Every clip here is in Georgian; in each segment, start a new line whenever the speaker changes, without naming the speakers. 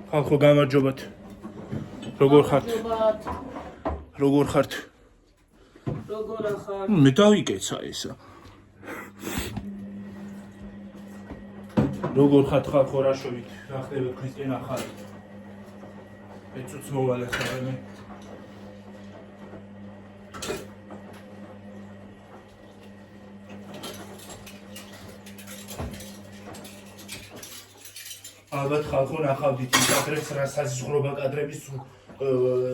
ხალხო გამარჯობათ. როგორ ხართ? როგორ ხართ?
როგორ ახარ?
მე დავიკეცა ესა. როგორ ხართ ხალხო რაშოვით? რა ხდება ქრისტიან ახალი? ეცოც მოვალე ხარ მე. ალბათ ხალხო ნახავდით იმ კადრებს, რა საზღვრობა კადრების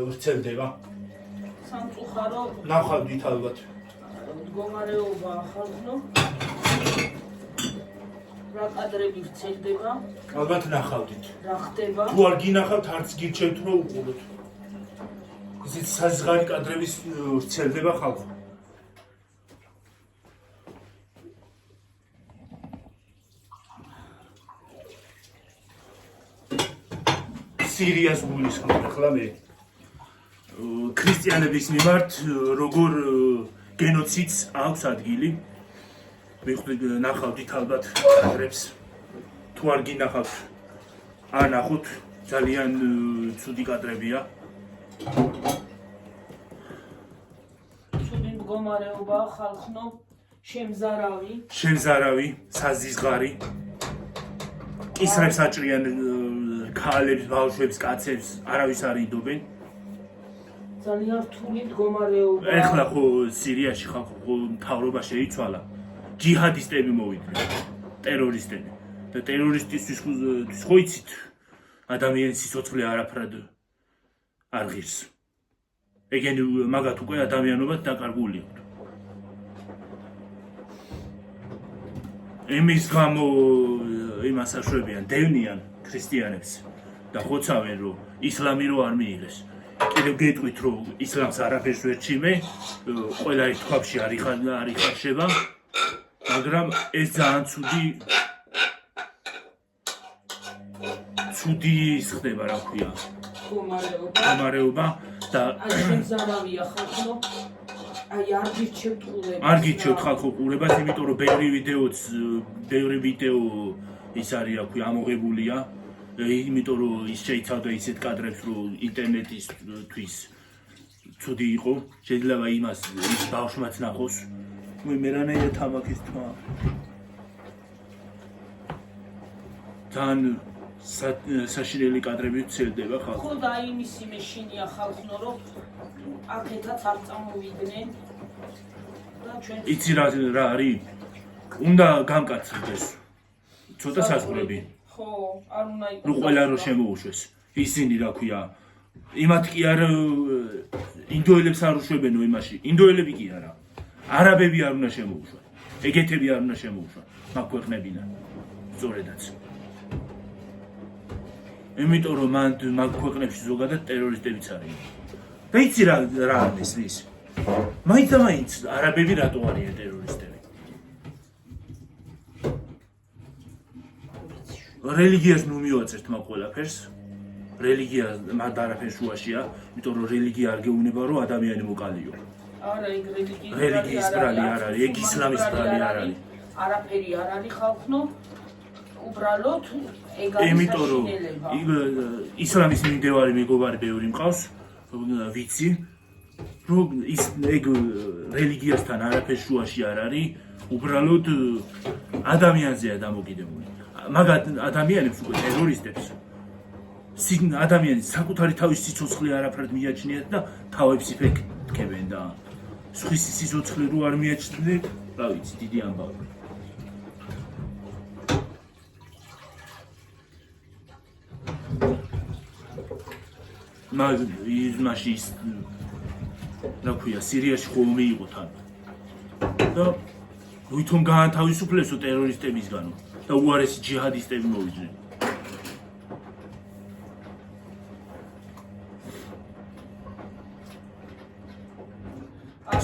ვრცელდება.
სამწუხარო
ნახავდით ალბათ.
მდგომარეობა ახალგნო. რა კადრები ვრცელდება?
ალბათ ნახავდით.
რა ხდება?
თუ არ გინახავთ, არც გირჩევთ რომ უყუროთ. ისეთ საზღარი კადრების ვრცელდება ხალხო. სირიას გულისხმობ ახლა მე ქრისტიანების მიმართ როგორ გენოციდს აქვს ადგილი. მივხვდით ნახავდით ალბათ კადრებს. თუ არ გინახავთ, არ ნახოთ, ძალიან ცუდი კადრებია.
ცუდი მდგომარეობა ხალხნო,
შემზარავი, საზიზღარი. კისრებს აჭრიან ქალებს, ბავშვებს, კაცებს, არავის არ იდობენ.
ძალიან რთული მდგომარეობა.
ეხლა ხო სირიაში ხალხო მთავრობა შეიცვალა. ჯიჰადისტები მოვიდნენ, ტერორისტები. და ტერორისტისთვის ხო იცით, ადამიანის სიცოცხლე არაფრად არ ღირს. ეგენი მაგათ უკვე ადამიანობად დაკარგული აქვს. იმის გამო იმას აშვებიან, დევნიან ქრისტიანებს და ხოცავენ რომ ისლამი რო არ მიიღეს. კიდევ გეტყვით რომ ისლამს არაფერს ვერ ჩიმე, ყველა ის თქვაფში არ იხარშება, მაგრამ ეს ძალიან ცუდი ხდება, რა ქვია, მდგომარეობა და
შემზარავია ხალხო. აი არ გირჩევთ ყურებას.
არ გირჩევთ ხალხო ყურებას, იმიტომ რომ ბევრი ვიდეო ის არის, რა ქვია, ამოღებულია. იმიტომ რომ ის შეიცავდა ისეთ კადრებს, რომ ინტერნეტისთვის ცუდი იყო. შეიძლება იმას ის ბავშვმაც ნახოს. მე რანაირად თამაქის თმა. ძალიან საშინელი კადრები ვრცელდება ხალხო.
ხო და იმისი მეშინია ხალხნო, რომ აქეთაც არ წამოვიდნენ. და ჩვენ
იცი რა არის? უნდა გამკაცრდეს. ცოტა საზღვრები.
ხო, არ უნდა იყოს.
რო ყველა რო შემოუშვეს. ისინი რა ქვია, იმათ კი არ ინდოელებს არ უშვებენო იმაში. ინდოელები კი არა. არაბები არ უნდა შემოუშვან. ეგეთები არ უნდა შემოუშვან. მაგ ქვეყნებიდან. სწორედაც. იმიტომ რომ მაგ ქვეყნებში ზოგადად ტერორისტებიც არიან. და იცი რა არის ის? მაინც არაბები რატო არიან ტერორისტები? რელიგიას ნუ მივაწერთ მაგ ყველაფერს. რელიგია მაგ არაფერს შუაშია, იმიტომ რომ რელიგია არ გეუბნება რომ ადამიანი მოკალიო.
არა, ეგ
რელიგიის ბრალი არ არის, ეგ ისლამის ბრალი არ არის.
არაფერი არ არის ხალხნო. უბრალოდ ეგ არის
იმიტომ რომ ისლამის მიმდევარი მეგობარი ბევრი მყავს, ვიცი, რომ ეგ რელიგიასთან არაფერს შუაში არ არის, უბრალოდ ადამიანზეა დამოკიდებული. მაგათ ადამიანებს უკვე ტერორისტებს ადამიანის საკუთარი თავის სიცოცხლე არაფრად მიაჩნიათ და თავებს იფეთქებენ და სხვის სიცოცხლე რო არ მიაჩნდნენ, რა ვიცი, დიდი ამბავი. მაშინ ის რა ქვია, სირიაში ხოლმე იყო თან და ვითომ გაანთავისუფლესო ტერორისტებისგანო და უარესი ჯიჰადისტები მოვიდნენ.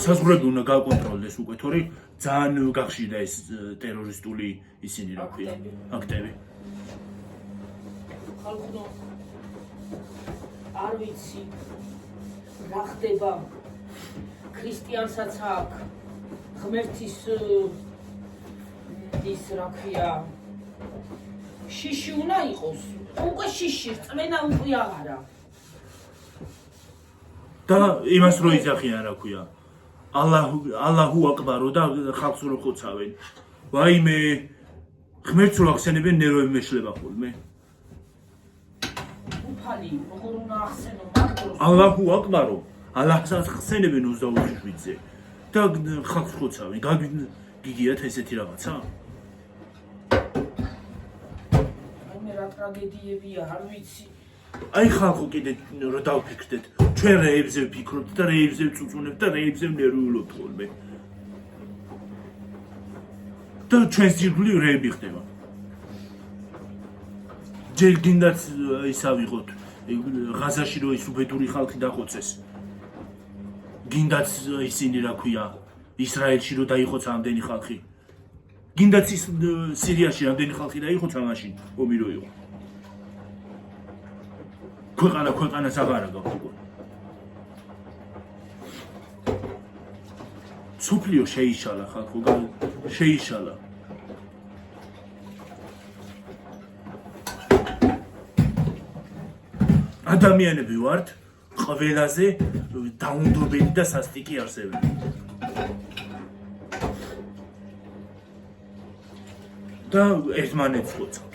საზღვრები უნდა გააკონტროლდეს უკვე, თორე ძალიან გახშირდა ეს ტერორისტული ისინი, რა ქვია, აქტები.
ხალხო არ ვიცი რა ხდება ქრისტიანსაც აქ ღმერთის ის რა ქვია შიში უნდა იყოს. უკვე შიში, წმენა უკვე აღარა.
და იმას რო იძახიან რა ქვია. ალაჰუ აკბარო და ხალხს რო ხოცავენ. ვაიმე ღმერთს რო ახსენებენ ნერვები მეშლება ხოლმე.
უფალი, როგორ უნდა ახსენო მაგ დროს.
ალაჰუ აკბარო, ალაჰს ახსენებენ 27-ზე და ხალხს ხოცავენ. გიგიათ ესეთი რაღაცა?
მე რა ტრაგედიებია, არ ვიცი.
აი ხალხო კიდე რა დავფიქრდეთ, ჩვენ რეებზე ვფიქრობთ და რეებზე ვწუწუნებთ და რეებზე ვნერვიულობთ ხოლმე. და ჩვენს ირგვლივ რეები ხდება. ჯერ გინდათ ის ავიღოთ, ღაზაში რო ის უბედური ხალხი დახოცეს. გინდათ ისინი რა ქვია, ისრაელში რო დაიხოცა ამდენი ხალხი. გინდათ ის სირიაში ამდენი ხალხი დაიხოცა მაშინ, ომი რო იყო. ქვეყანას აღარ აქვს უკვე. სოფლიო შეიშალა ხალხო, შეიშალა. ადამიანები ვართ ყველაზე დაუნდობელი და სასტიკი არსებები. და ერთმანეთს ხოცავთ.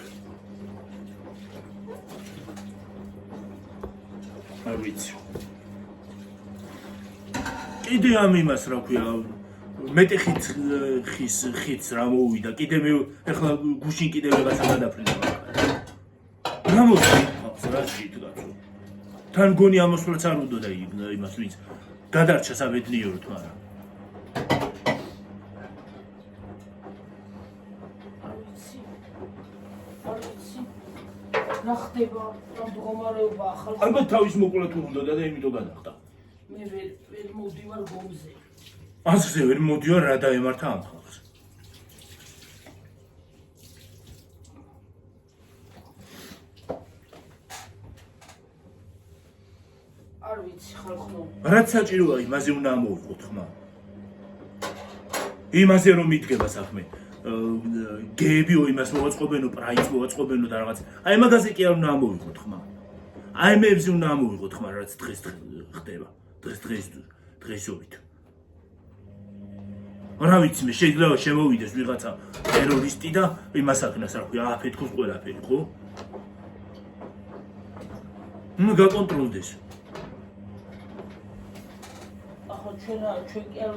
არ ვიცი. კიდე ამ იმას რა ქვია, მეტი ხიც რა მოვიდა, კიდე მე ეხლა გუშინ კიდე რაღაცა გადაფრინდა. რა მოვიდა, რა შეიძლება. თან გონი ამოსვლაც არ უდოდა იმას ვინც გადარჩა საბედნიეროდ, მაგრამ
რა ხდება ამ მდგომარეობა ახალ
ალბათ თავის მოკლა თუ უნდა და იმიტომ გადახდა.
მე ვერ მოვდივარ გომზე.
ასზე ვერ მოდივარ რა დაემართა ამ ხალხს.
არ ვიცი ხალხო.
რაც საჭიროა იმაზე უნდა ამოვიყოთ ხმა. იმაზე რომ მიდგება საქმე. გეებიო იმას მოვაწყობენო, პრაიც მოვაწყობენო და რაღაც. აი მაგაზე კი არ უნდა ამოვიყოთ ხმა. აი მეებზე უნდა ამოვიყოთ ხმა, რაც დღეს ხდება. დღესობით. რა ვიცი მე შეიძლება შემოვიდეს ვიღაცა ტერორისტი და იმას აკნას რა ქვია, აფეთქოს ყველაფერი, ხო? გაკონტროლდეს.
ახლა ჩვენ კი არ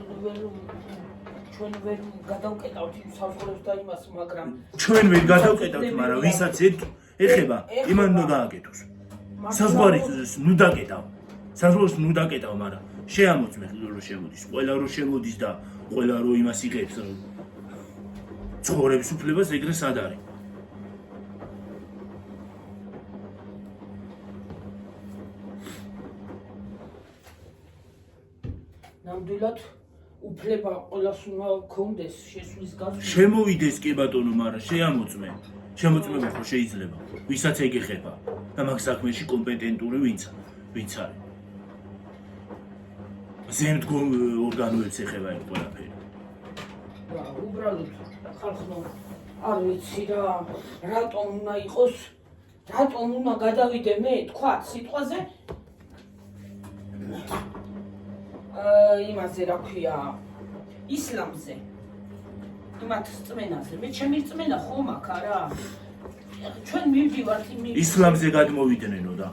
ჩვენ ვერ გადავკეტავთ იმ საზღვრებს და იმას, მაგრამ
ჩვენ ვერ გადავკეტავთ, მაგრამ ვისაც ეხება, იმან ნუ დააკეთოს. საზღვარს ნუ დაკეტავ. საზღვარს ნუ დაკეტავ, მაგრამ შეამოწმე რო შემოდის. ყველა რო შემოდის და ყველა რო იმას იღებს ცხოვრების უფლებას ეგრე სად არის?
ნამდვილად უფლება ყველას უნდა გქონდეს შესვლის გასვლა.
შემოვიდეს კი ბატონო, მაგრამ შეამოწმე. შემოწმება ხო შეიძლება. ვისაც ეგ ეხება და მაგ საქმეში კომპეტენტური ვინც არის. ზემდგომ ორგანოებს ეხება ეს ყველაფერი.
უბრალოდ ხალხო არ ვიცი რა, რატომ უნდა იყოს, რატომ უნდა გადავიდე მე თქვა სიტყვაზე იმაზე რა ქვია, ისლამზე, იმათ წმენაზე. მე ჩემი წმენა ხომ აქ არა? ჩვენ მივდივართ
ისლამზე გადმოვიდნენო და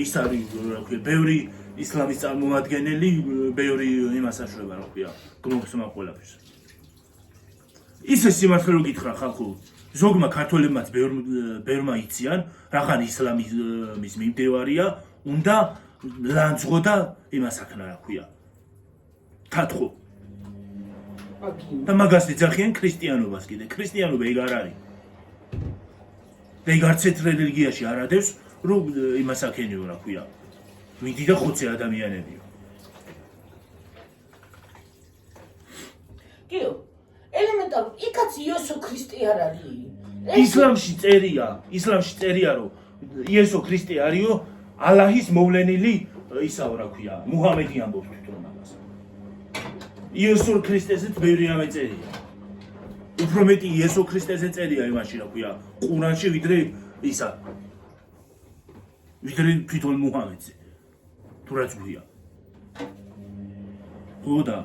ის არის რა ქვია, ბევრი ისლამის წარმომადგენელი, ბევრი იმას აშუება რა ქვია, გლობს მაგ ყველაფერს. ისე სიმართლე რო გითხრა ხალხო, ზოგმა ქართველებმაც ბევრმა იციან, რახან ისლამის მიმდევარია, უნდა ლანძღო და იმას აქნა რა ქვია. თათხო. და მაგას ეძახიან ქრისტიანობას კიდე. ქრისტიანობა ეგ არ არის. და ეგ არც ერთ რელიგიაში არ ადევს, რომ იმას აქენიო რა ქვია. მიდი და ხოცე ადამიანებიო.
კიო, ელემენტარულად, იქაც იესო ქრისტე არ არის.
ისლამში წერია, რომ იესო ქრისტე არისო, ალაჰის მოვლენილი ისაო რა ქვია, მუჰამედი ამბობს თვითონ მაგას. იესო ქრისტეზეც ბევრი რამე წერია. უფრო მეტი იესო ქრისტეზე წერია იმაში რა ქვია, ყურანში ვიდრე ისა ვიდრე თვითონ მუჰამედზე თუ რაც გვია ხო და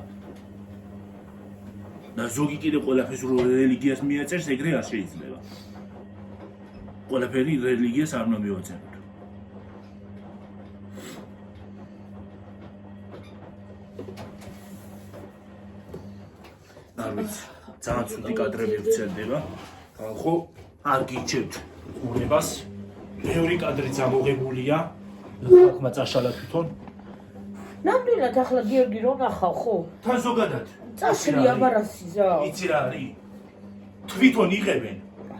ზოგი კიდე ყველაფერს რელიგიას მიაწერს ეგრე არ შეიძლება ყველაფერი რელიგიას არ უნდა მივაწეროთ არ ვიცი ძალიან ცუდი კადრები ვრცელდება ხო არ გიჩევთ ყურებას მეორე კადრიც ამოღებულია ხალხმა წაშალა თვითონ
ნამდვილად ახლა გიორგი რო ნახავ ხო
თან ზოგადად
წაშლი აბარასიზა
იცი რა არის თვითონ იღებენ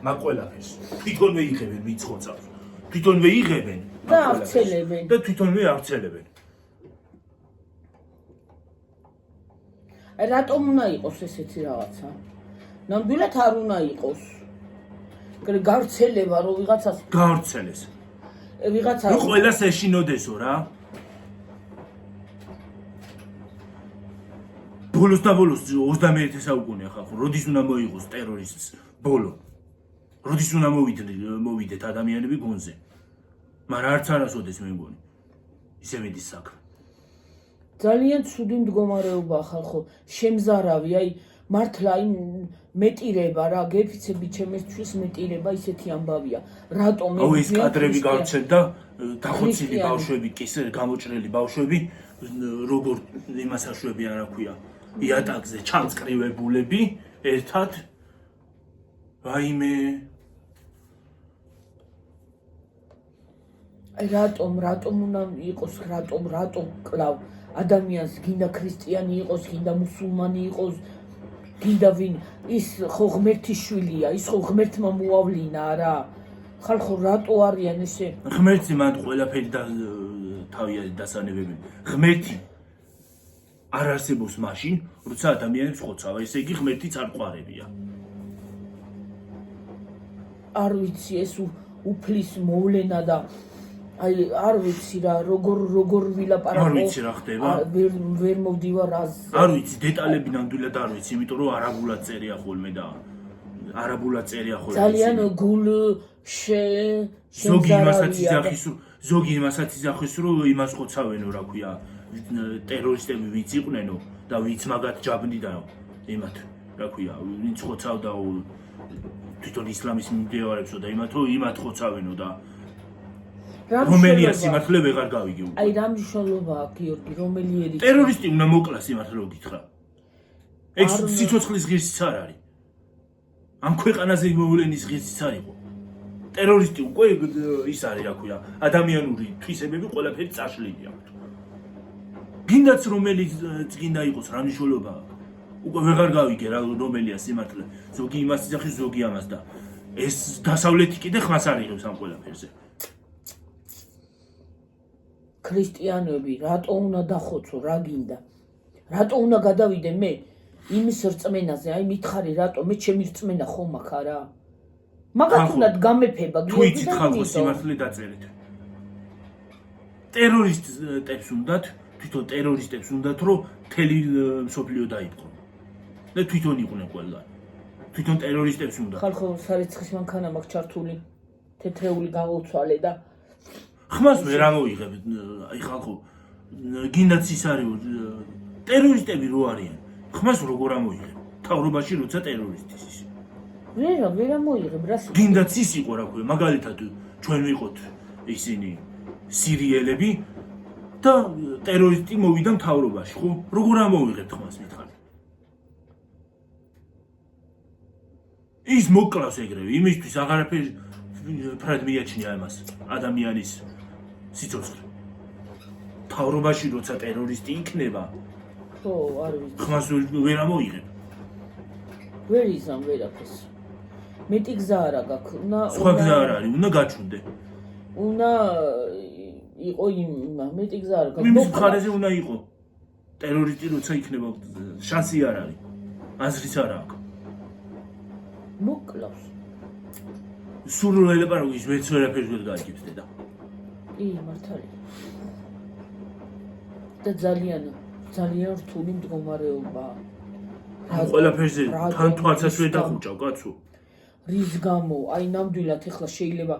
მაგ ყველაფერს თვითონვე იღებენ მიცხოვცავს თვითონვე იღებენ
და აღწელებენ
და თვითონვე აღწელებენ
რატომ უნდა იყოს ესეთი რაღაცა ნამდვილად არ უნდა იყოს გავრცელება რომ ვიღაცას
გავრცელეს
ვიღაცა
ნუ ყველას ეშინოდესო რა ბოლოს და ბოლოს 21 საუკუნე ხალხო როდის უნდა მოიღოს ტერორისტს ბოლო როდის უნდა მოვიდეთ ადამიანები გონზე მაგრამ არც არასოდეს მე მგონი ისე მიდის საქმე
ძალიან ცუდი მდგომარეობაა ხალხო შემზარავი აი მართლა აი მეტირება რა გეფიცები ჩემისთვის მეტირება ისეთი ამბავია რატომ
აუ ეს კადრები გავრცელდა დახოცილი ბავშვები კი ისე გამოჭრელი ბავშვები როგორ იმას აშვებიან რა ქვია იატაკზე ჩამწკრივებულები ერთად ვაიმე
რატომ უნდა იყოს რატომ კლავ ადამიანს გინდა ქრისტიანი იყოს გინდა მუსულმანი იყოს გინდა ვინ ის ხო ღმერთის შვილია ის ხო ღმერთმა მოავლინა რა ხალხო რატო არიან ესე
ღმერთი მანდ ყველაფერი და თავია დასანებებელი ღმერთი არ არსებობს მაშინ როცა ადამიანებს ხოცავა ესე იგი ღმერთიც არ ყვარებია
არ ვიცი ეს უფლის მოვლენა და აი არ ვიცი რა როგორ ვილაპარაკო
არ ვიცი რა ხდება
ვერ მოვდივარ აზზე
არ ვიცი დეტალები ნამდვილად არ ვიცი იმიტომ რომ არაბულად წერია ხოლმე და არაბულად წერია ხოლმე
ძალიან გულ
ზოგი იმასაც იძახის რომ იმას ხოცავენო რა ქვია ტერორისტები ვინც იყვნენო და ვინც მაგათ ჯაბნიდანო იმათ რა ქვია ვინც ხოცავდა თვითონ ისლამის მიმდევარებსო და იმათ ხოცავენო და რომელია სიმართლე ვეღარ გავიგე უკვე.
აი რა მნიშვნელობა აქვს გიორგი, რომელი ერი?
ტერორისტი უნდა მოკლა სიმართლე რო გითხრა. ეგ სიცოცხლის ღირსიც არ არის. ამ ქვეყანაზე მოვლენის ღირსიც არ იყო. ტერორისტი უკვე ის არის რა ქვია, ადამიანური თვისებები ყველაფერი წაშლილი აქვს. გინდაც რომელიც წინდა იყოს რა მნიშვნელობა აქვს. უკვე ვეღარ გავიგე რა რომელია სიმართლე. ზოგი იმას იძახის, ზოგი ამას და ეს დასავლეთი კიდე ხმას არ იღებს ამ ყველაფერზე.
ქრისტიანები რატო უნდა დახოცო რა გინდა რატო უნდა გადავიდე მე იმის რწმენაზე აი მითხარი რატო მე ჩემი რწმენა ხომ აქ არა მაგათ უნდა გამეფება
გიორგი და ხალხო სიმართლე დაწერეთ ტერორისტებს უნდათ თვითონ ტერორისტებს უნდათ რომ მთელი მსოფლიო დაიპყრო და თვითონ იყვნენ ყველა თვითონ ტერორისტებს უნდა
ხალხო სარიცხის მანქანა მაქვს ჩართული თეთრეული გამოვცვალე და
ხმას ვერ ამოიღებ აი ხალხო გინდაც ის არის ტერორისტები რო არიან ხმას როგორ ამოიღებ თავრობაში როცა ტერორისტის ის
ვერ ამოიღებ რა
გინდაც ის იყო რა ქვია მაგალითად ჩვენ ვიყოთ ისინი სირიელები და ტერორისტი მოვიდა მთავრობაში ხო როგორ ამოიღებთ ხმას მითხარ ის მოკლავს ეგრევე იმისთვის აღარაფერი ფრად მიაჩნია ამას ადამიანის სიცოცხლე თავრობაში როცა ტერორისტი იქნება
ხო არ ვიცი
ხმას ვერ ამოიღებ
ვერ იზამ ვერაფერს მეტი გზა არა გაქვს
სხვა გზა არ არის უნდა გაჩუნდე
უნდა იყო იმ მეტი გზა არა გაქვს
იმის მხარეზე უნდა იყო ტერორისტი როცა იქნება შანსი არ არის აზრიც არ აქვს
მოკლავს
სულ ელაპარაკის ვერც ვერაფერს ვერ გაიგებს დედა
კი მართალია და ძალიან რთული მდგომარეობაა
ამ ყველაფერზე თან თვალსაც ვერ დახუჭავ კაცო
რის გამო აი ნამდვილად ეხლა შეიძლება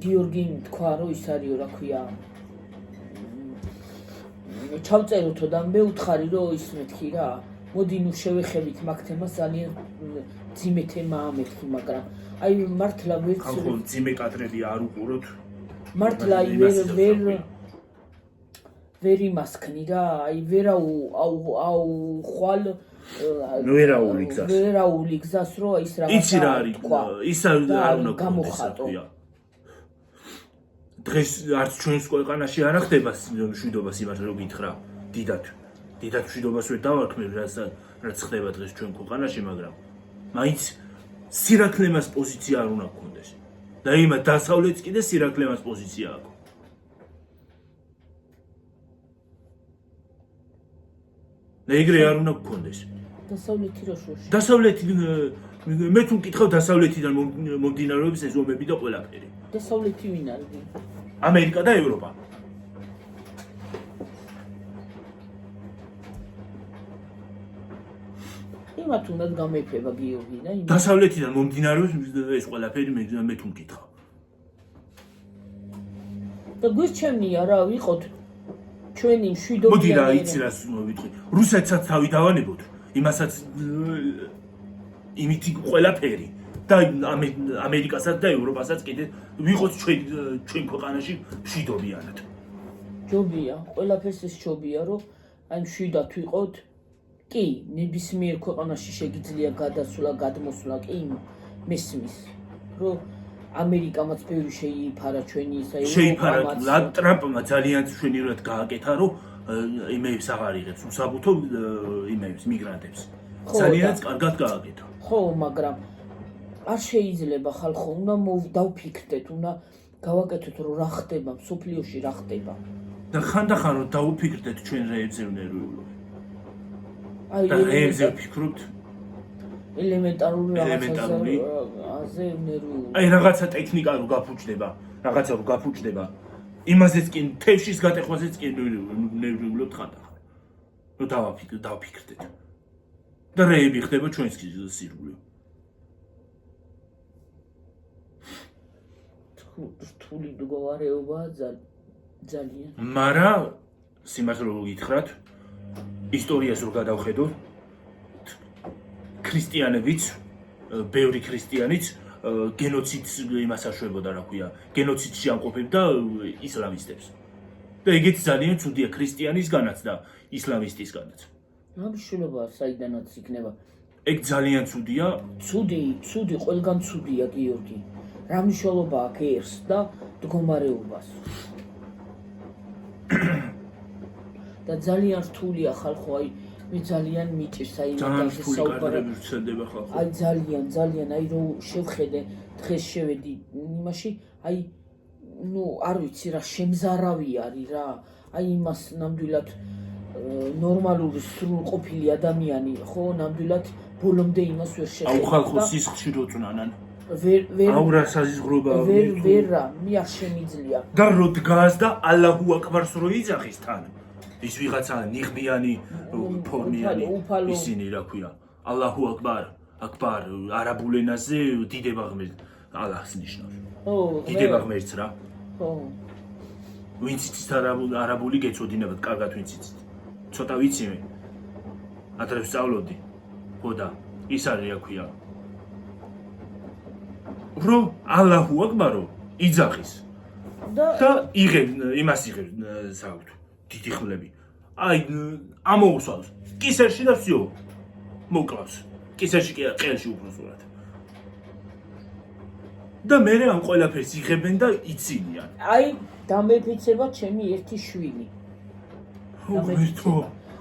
გიორგი თქვა რომ ის არისო რა ქვია ჩავწეროთო და მე უთხარი რომ ის მეთქი რა მოდი ნუ შევეხებით მაგ თემას ძალიან ძიმე თემაა მეთქი მაგრამ აი მართლა ვერც
ხო ძიმე კადრები არ უყუროთ
მართლა აი ვერ იმასქნი რა აი ვერაუხვალ ვერაული გზას რო ის რაღაცა
იცი რა არის ის არ უნდა
გამოხატო
დღეს არც ჩვენს ქვეყანაში არ ხდება მშვიდობას იმას რო გითხრა დიდად მშვიდობას ვერ დავარქმევ რაც ხდება დღეს ჩვენ ქვეყანაში მაგრამ მაინც სირაქლემას პოზიცია არ უნდა გქონდეს და იმა დასავლეთს კიდე სირაქლემას პოზიცია აქვს და ეგრე არ უნდა გქონდეს
დასავლეთი რო შუაში
დასავლეთი მე თუ მკითხავ დასავლეთიდან მომდინარეობს ეს ომები და ყველაფერი
დასავლეთი ვინ არის
ამერიკა და ევროპა
იმათ უნდა გამეფება გიორგი და იმ
დასავლეთიდან მომდინარეობს ეს ყველაფერი მე თუ მკითხავ
და გვირჩევნია რა ვიყოთ ჩვენი მშვიდობიანი
მოდი რა იცი რას მოვიტყვი რუსეთსაც თავი დავანებოთ იმასაც იმითი ყველაფერი და ამერიკასაც და ევროპასაც კიდე ვიყოთ ჩვენ ქვეყანაში მშვიდობიანად
ჯობია ყველაფერს ეს ჯობია რომ აი მშვიდად ვიყოთ კი ნებისმიერ ქვეყანაში შეგიძლია გადასვლა გადმოსვლა კი მესმის რომ ამერიკამაც ბევრი შეიფარა ჩვენი ისა
შეიფარა ტრამპმა ძალიან მშვენივრად გააკეთა რომ იმეებს აღარ იღებს უსაბუთო იმეებს მიგრანტებს ძალიან კარგად გააკეთა
ხო მაგრამ არ შეიძლება ხალხო უნდა დავფიქრდეთ უნდა გავაკეთოთ რომ რა ხდება სოფლიოში რა ხდება
და ხანდახან რომ დავფიქრდეთ ჩვენ რეებზე ვნერვიულობ
აი
რეებზე ვფიქრობთ
ელემენტარული რაღაცაზე ვნერვიულობ
აი რაღაცა ტექნიკა რო გაფუჭდება იმაზეც კი თევშის გატეხვაზეც კი ვნერვიულობთ ხანდახან რომ დავფიქრდეთ და რეები ხდება ჩვენს სირგული
რთული მდგომარეობაა ძალიან
მარა სიმართლე რო გითხრათ ისტორიას რო გადავხედოთ ქრისტიანებიც ბევრი ქრისტიანიც გენოციდს იმას აშვებოდა რა ქვია გენოციდში ამყოფებდა ისლამისტებს და ეგეც ძალიან ცუდია ქრისტიანისგანაც და ისლამისტისგანაც
რა მნიშვნელობა საიდანაც იქნება
ეგ ძალიან ცუდია
ცუდი ყველგან ცუდია გიორგი რა მნიშვნელობა აქვს ერს და მდგომარეობას და ძალიან რთულია ხალხო აი მე ძალიან მიჭირს აი მაგაზე საუბარები
ვრცელდება ხალხო
აი ძალიან აი რომ შევხედე დღეს შევედი იმაში აი ნუ არ ვიცი რა შემზარავი არის რა აი იმას ნამდვილად ნორმალური სრულყოფილი ადამიანი ხო ნამდვილად ბოლომდე იმას ვერ შეხედა
აუ ხალხო სისხლში როწნანან
ვერ
აურა საზღრობა
ვერა მე არ შემიძლია
და რო დგას და ალლაჰუ აკბარს რო იძახის თან ის ვიღაცა ნიღბიანი ფორმიანი ისინი რა ქვია ალლაჰუ აკბარ არაბულ ენაზე დიდება ღმერთ ალლაჰს ნიშნავს
ხო
დიდება ღმერთს რა
ხო
ვინც იცით არაბული გეწოდინებათ კარგად ვინც იცით ცოტა ვიცი მე ადრე ვსწავლობდი ხო და ის არის რა ქვია რო ალლაჰუ აკბარო იძახის და იღებ იმას იღებ საუბრ დიდი ხმლები აი ამოუსვავს კისერში და всё მოკლავს კისერში კი ყელში უბრალოდ და მე ამ ყველაფერს იღებენ და იცინიან
აი დამეფიცება ჩემი ერთი შვილი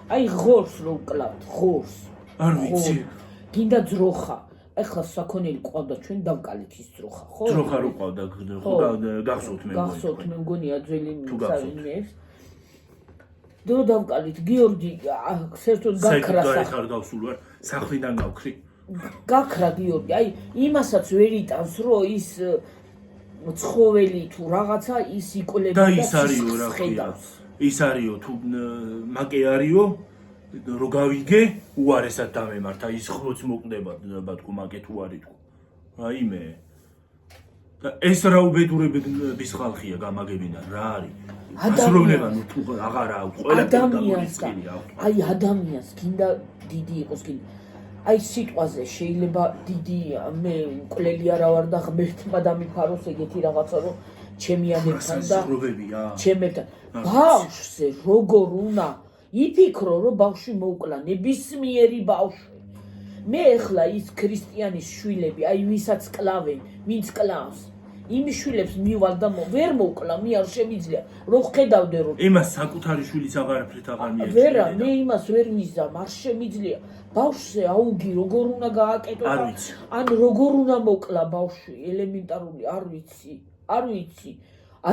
აი ღორს რო ვკლავთ ღორს
არ ვიცი
გინდა ძროხა ეხლა საქონელი ყავდა ჩვენ დავკალით ის ძროხა ხო
ძროხა რო ყავდა ხო გახსოვთ
მე მგონია ძველი საინეს დრო დავკალით გიორგი საერთოდ გაქრა
ხარ გავსულ ვარ სახლიდან გავქრი
გაქრა გიორგი აი იმასაც ვერ იტანს რომ ის ცხოველი თუ რაღაცა ის იკვლება
და ის არისო რა ქვია ის არისო თუ მაკე არისო რო გავიგე უარესად დამემართა ის ხმოც მოკვდება თქო მაკე თუ არის თქო აი მე და ეს რა უბედურების ხალხია გამაგებინა რა არის? აზროვნება თუ აღარა აქვს ყველაფერი გამორიცხილი აქვს.
აი ადამიანს გინდა დიდი იყოს გინდა. აი სიტყვაზე შეიძლება დიდი მე მკვლელი არა ვარ და ღმერთმა დამიფაროს ეგეთი რაღაცა რომ ჩემიანებთან და ჩემებთან ბავშვზე როგორ უნდა იფიქრო რომ ბავშვი მოუკლა ნებისმიერი ბავშვი მე ეხლა ის ქრისტიანის შვილები აი ვისაც კლავენ ვინც კლავს იმის შვილებს მივალ და ვერ მოკლა მე არ შემიძლია რომ ხედავდე რომ
იმას საკუთარი შვილის აღარაფრით აღარ მიეჩნია
ვერა მე იმას ვერ მიზამ არ შემიძლია ბავშვზე აუგი როგორ უნდა გააკეთო ან როგორ უნდა მოკლა ბავშვი ელემენტარული არ ვიცი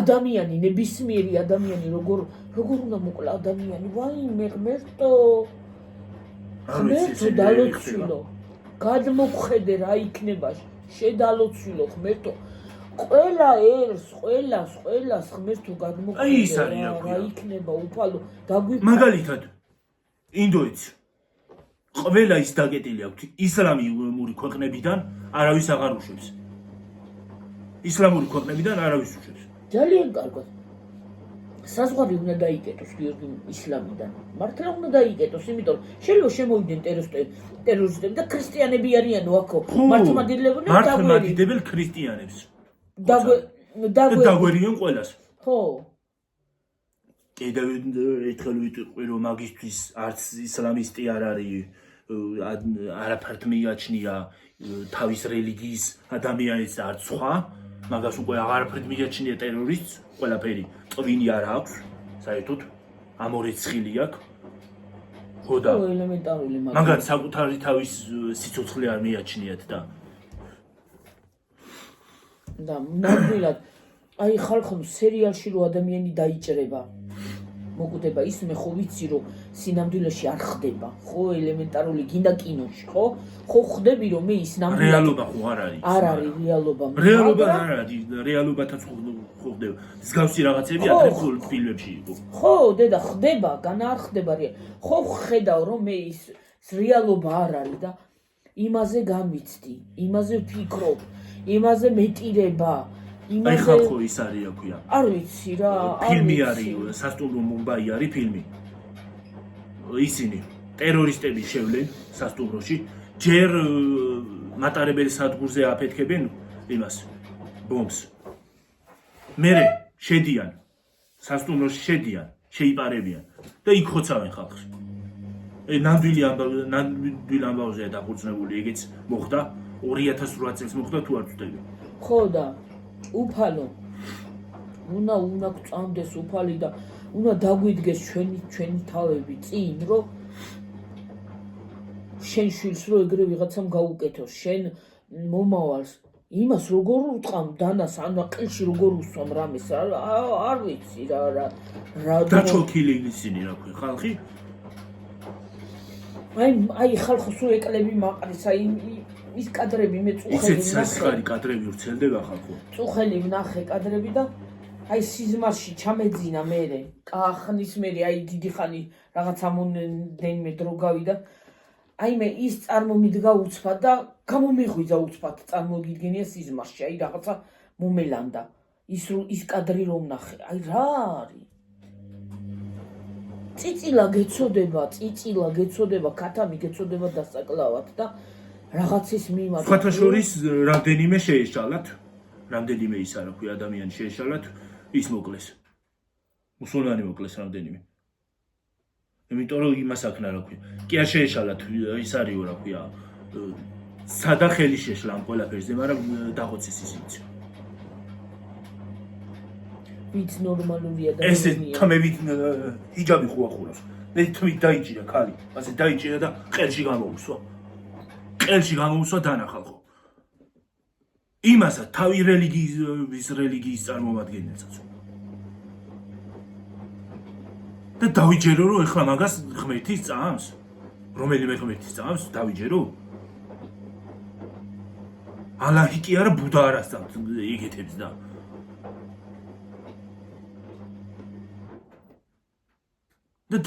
ადამიანი ნებისმიერი ადამიანი როგორ უნდა მოკლა ადამიანი ვაიმე ღმერთო დალოცვილო გადმოგხედე რა იქნება შედალოცვილო ღმერთო ყველა ერს ყველას ღმერთო გადმოგხედე
აი ის არის
რა იქნება უფალო დაგვიფ
მაგალითად ინდოეთს ყველა ის დაკეტილი აქვს ისლამური ქვეყნებიდან არავის აღარ უშვებს ისლამური ქვეყნებიდან არავის უშვებს
ძალიან კარგად საზღვარი უნდა დაიკეტოს გიორგი ისლამიდან მართლა უნდა დაიკეტოს იმიტომ შეიძლება შემოვიდნენ ტერორისტები და ქრისტიანები არიანო აქო
მართლმადიდებელ ქრისტიანებს დაგვერიონ ყველას
ხო
კიდევ ერთხელ ვიტყვი რომ მაგისთვის არც ისლამისტი არ არის არაფერთ მიაჩნია თავის რელიგიის ადამიანის არც სხვა მაგას უკვე აღარაფრით მიაჩნია ტერორისტს ყველაფერი ტვინი არ აქვს საერთოდ ამორიცხილი აქვს ხო და
ელემენტარული
მაგათ საკუთარი თავის სიცოცხლე არ მიაჩნიათ და
ნამდვილად აი ხალხო სერიალში რო ადამიანი დაიჭრება მოკვდება ის მე ხო ვიცი რომ სინამდვილეში არ ხდება ხო ელემენტარული გინდა კინოში ხო ხდები რომ მე ის ნამდვილად
რეალობა ხო არ არის
არ არის
რეალობა არ არის რეალობათაც ხო ხდება მსგავსი რაღაცები ათრეფულ ფილმებში იყო
ხო დედა ხდება განა არ ხდება ხო ხედავ რომ მე ის რეალობა არ არის და იმაზე გამიცდი იმაზე ვფიქრობ იმაზე მეტირება
აი ხალხო ის არის რა ქვია
არ ვიცი რა
ფილმი არის სასტუმრო მუმბაი არის ფილმი ისინი ტერორისტები შევლენ სასტუმროში ჯერ მატარებელი სადგურზე აფეთქებენ იმას ბომბს მერე შედიან სასტუმროში შედიან შეიპარებიან და იქ ხოცავენ ხალხს ნამდვილი ამბავზეა დაფუძნებული ეგეც მოხდა 2008 წელს მოხდა თუ არ ვწდები
ხო და უფალო უნდა გვწამდეს უფალი და უნდა დაგვიდგეს ჩვენი თავები წინ რომ შენ შვილს რო ეგრე ვიღაცამ გაუკეთოს შენ მომავალს იმას როგორ უტყამ დანას ან ყილში როგორ უსვამ რამეს არ ვიცი რა
დაჩოქილი ისინი რა ქვია ხალხი
აი ხალხო სულ ეკლები მაყრის აი ის კადრები მე წუხელი
ვნახე კადრები ვრცელდება ხალხო
წუხელი ვნახე კადრები და აი სიზმარში ჩამეძინა მერე კახნის მერე აი დიდი ხანი რაღაც ამონდენმე დრო გავიდა აი მე ის წარმომიდგა უცბად და გამომიღვიძა უცბად წარმოგიდგენია სიზმარში აი რაღაცა მომელანდა ის კადრი რომ ვნახე აი რა არის წიწილა გეცოდება ქათამი გეცოდება დასაკლავად და რაღაცის მიმართ
სხვათა შორის რამდენიმე შეეშალათ რამდენიმე ისა რა ქვია ადამიანი შეეშალათ ის მოკლეს მუსულმანი მოკლეს რამდენიმე იმიტომ რომ იმას აქნა რა ქვია კი არ შეეშალათ ის არისო რა ქვია სადა ხელი შეშლა ამ ყველაფერზე მაგრამ დაღოცეს ისიც
ვიც ნორმალური ადამიანია
ესე თმევით ჰიჯაბი ხო ახურავს მე თვით დაიჭირა ქალი ასე დაიჭირა და ყელში გამოუსვა დანა ხალხო იმასაც თავი რელიგიის წარმომადგენელსაც და დავიჯერო რომ ეხლა მაგას ღმერთის წამს რომელიმე ღმერთის წამს დავიჯერო ალაჰი კი არა ბუდა არასწამს იგეთებს და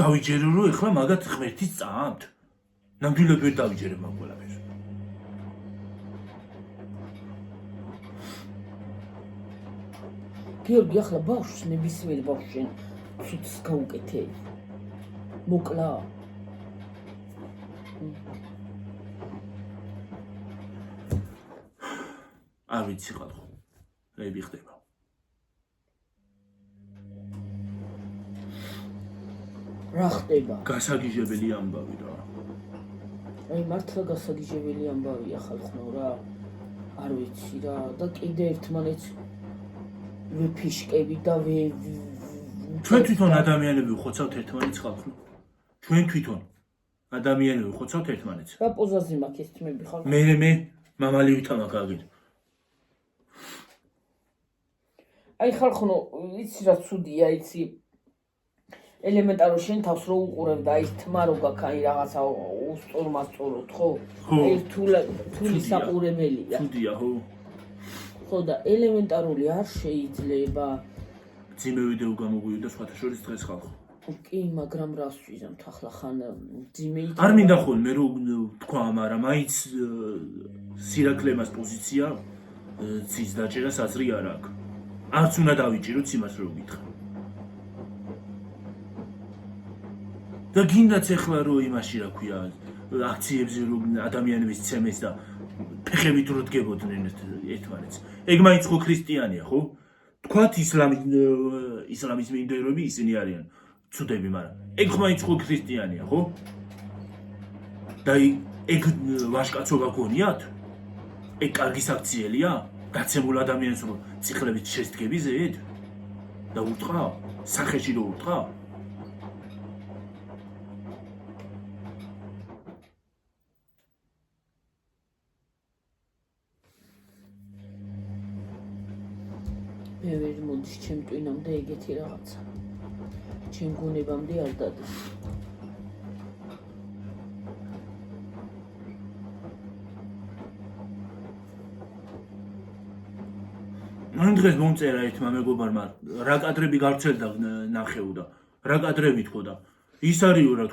დავიჯერო რომ ეხლა მაგათ ღმერთის წამთ ნამდვილად ვერ დავიჯერებ მაგ ყველაფერს
გიორგი ახლა ბავშვს ნებისმიერ ბავშვს შენ ცუდს გაუკეთე მოკლა
არ ვიცი ხალხო რები ხდება
რა ხდება
გასაგიჟებელი ამბავი რა
აი მართლა გასაგიჟებელი ამბავია ხალხო რა არ ვიცი რა და კიდე ერთმანეთს ვიფიშკები და
ჩვენ თვითონ ადამიანები ვხოცავთ ერთმანეთს ხალხო ჩვენ თვითონ ადამიანები ვხოცავთ ერთმანეთს
რა პოზაზე მაქვს ეს თმები ხალხო
მე მამალი ვითამაკ აგერ
აი ხალხო იცი რა ცუდია იცი ელემენტარულ შენ თავს რო უყურებ და აი თმა რო გაქვს აი რაღაცა უსწორმასწოროთ ხო აი რთული საყურებელია
ცუდია
ხო და ელემენტარული არ შეიძლება
ძიმე ვიდეო გამოგვივიდა სხვათა შორის დღეს ხალხო
კი მაგრამ რას ვიზამთ ახლა ხან ძიმე
არ მინდა ხოლმე რომ თქვა მაგრამ მაინც სირაკლემას პოზიცია ცის დაჭერას აზრი არ აქვს არც უნდა დავიჭიროთ იმას რომ გითხრა და გინდაც ეხლა რომ იმაში რა ქვია აქციებზე რომ ადამიანების ცემეს და ფეხებით რო დგებოდნენ ერთმანეთს ეგ მაინც ხო ქრისტიანია ხო თქვათ ისლამის მიმდევრები ისინი არიან ცუდები მაგრამ ეგ ხო მაინც ხო ქრისტიანია ხო და ეგ ვაჟკაცობა გონიათ ეგ კარგი საქციელია გაცემულ ადამიანს რომ ციხლებით შესდგებიზეთ და ურტყა სახეში რო ურტყა
მე ვერ მოდის ჩემ ტვინამდე ეგეთი რაღაცა ჩემ გონებამდე არ დადის
მან დღეს მომწერა ერთმა მეგობარმა რა კადრები გავრცელდა ნახეოდა რა კადრები თქო და ის არისო რა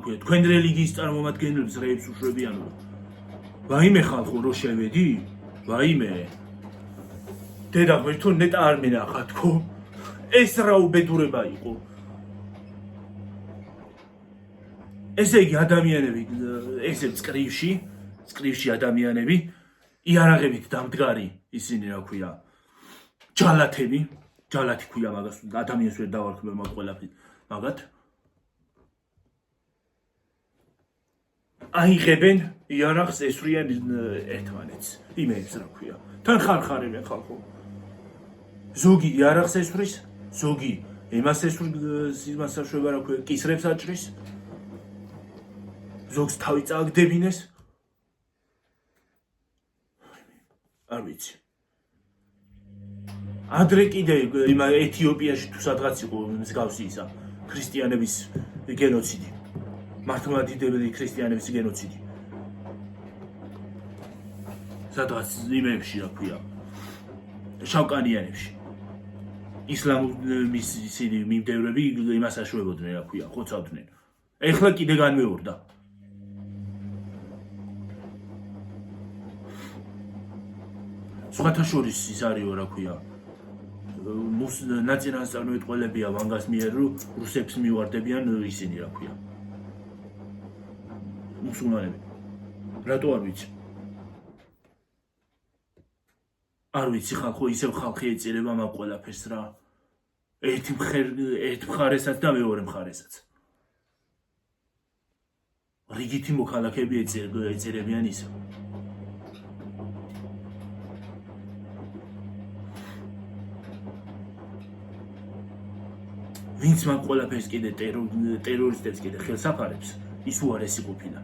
ქვია თქვენ რელიგიის წარმომადგენლებს რეებს უშვებიანო ვაიმე ხალხო რო შევედი ვაიმე დედა მერთო ნეტა არ მინახა თქო ეს რა უბედურება იყო ესე იგი ადამიანები ესე წკრივში ადამიანები იარაღებით დამდგარი ისინი რა ქვია ჯალათები ჯალათი ქვია მაგას ადამიანს ვერ დავარქმევ მაგ ყველაფერს მაგათ აიღებენ იარაღს ესვრიან ერთმანეთს იმეებს რა ქვია თან ხარხარებენ ხალხო ზოგი იარაღს ესვრის ზოგი იმას ესვრის იმას საშვება რა ქვია კისრებს აჭრის ზოგს თავი წააგდებინეს არ ვიცი ადრე კიდე ეთიოპიაში თუ სადღაც იყო მსგავსი ისა ქრისტიანების გენოციდი მართლმადიდებელი ქრისტიანების გენოციდი სადღაც იმებში რა ქვია შავკანიანებში ისლამის ისინი მიმდევრები იმას აშვებოდნენ რა ქვია ხოცავდნენ ეხლა კიდე განმეორდა სხვათა შორის ის არისო რა ქვია ნაწილანწარმოეთყოლებია ვანგას მიერ რომ რუსებს მივარდებიან ისინი რა ქვია მუსულმანები რატო არ ვიცი არ ვიცი ხალხო ისევ ხალხი ეწირება მაგ ყველაფერს რა ერთ მხარესაც და მეორე მხარესაც რიგითი მოქალაქეები ეწირებიან ისევ ვინც მაგ ყველაფერს კიდე ტერორისტებს კიდე ხელს აფარებს ის უარესი ყოფილა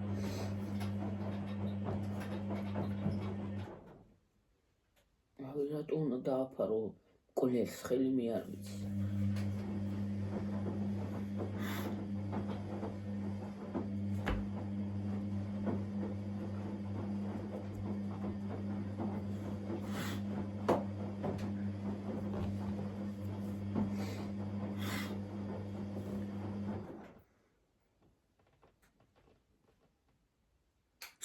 რატო უნდა დააფარო კოლერს ხელი მე არ ვიცი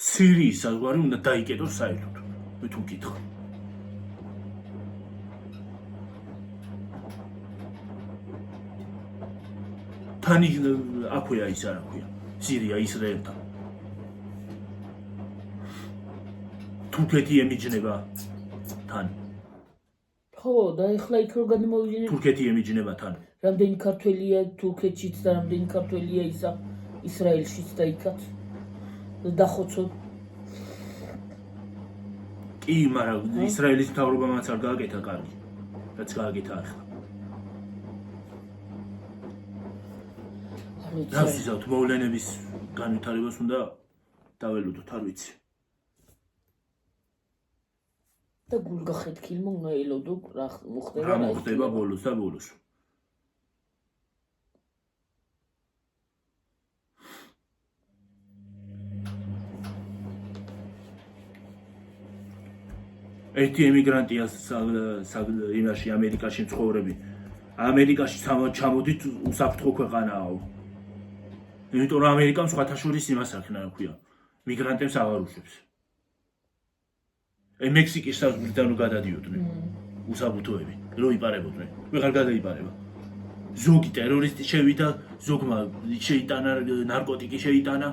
სირიის საზღვარი უნდა დაიკეტოს საერთოდ მე თუ მკითხავ თანი აქვეა ის არ აქვეა სირია ისრაელთან თურქეთი ემიჯნება თან
ხო და ეხლა იქ რომ გადმოვიდნენ
თურქეთი ემიჯნება თან
რამდენი ქართველია თურქეთშიც და რამდენი ქართველია ისა ისრაელშიც და იქაც დახოცო
კი მაგრამ ისრაელის მთავრობამაც არ გააკეთა კარგი რაც გააკეთა ახლა რას იზავთ მოვლენების განვითარებას უნდა დაველოდოთ არ ვიცი
და გულგახეთქილმა უნდა ელოდო რა მოხდება
რა მოხდება ბოლოს და ბოლოს ერთი ემიგრანტია იმაში ამერიკაში მცხოვრები ამერიკაში ჩამოდით უსაფრთხო ქვეყანაო იმიტომ რომ ამერიკამ სხვათა შორის იმას აქნა ქვია მიგრანტებს აღარ უშვებს მექსიკის საზღვრიდან რომ გადადიოდნენ უსაბუთოები რომ იპარებოდნენ ვეღარ გადაიპარება ზოგი ტერორისტი შევიდა ზოგმა შეიტანა ნარკოტიკი შეიტანა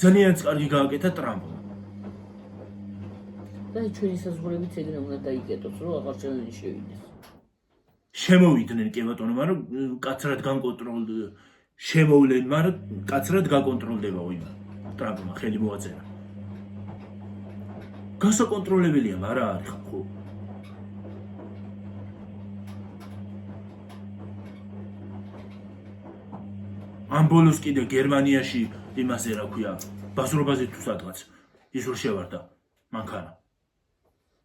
ძალიან კარგი გააკეთა ტრამპმა
და ჩვენი საზღვრებიც ეგრე უნდა დაიკეტოს რომ აღარ შევიდეს
შემოვიდნენ კი ბატონო მაგრამ კაცრად განკონტროლ შემოვლენ მაგრამ კაცრად გაკონტროლდება ოიმა ტრამპმა ხელი მოაწერა გასაკონტროლებელია მაგრამ არის ხო ამ ბოლოს კიდე გერმანიაში იმაზე რა ქვია ბაზრობაზე თუ სადღაც ის რომ შევარდა მანქანა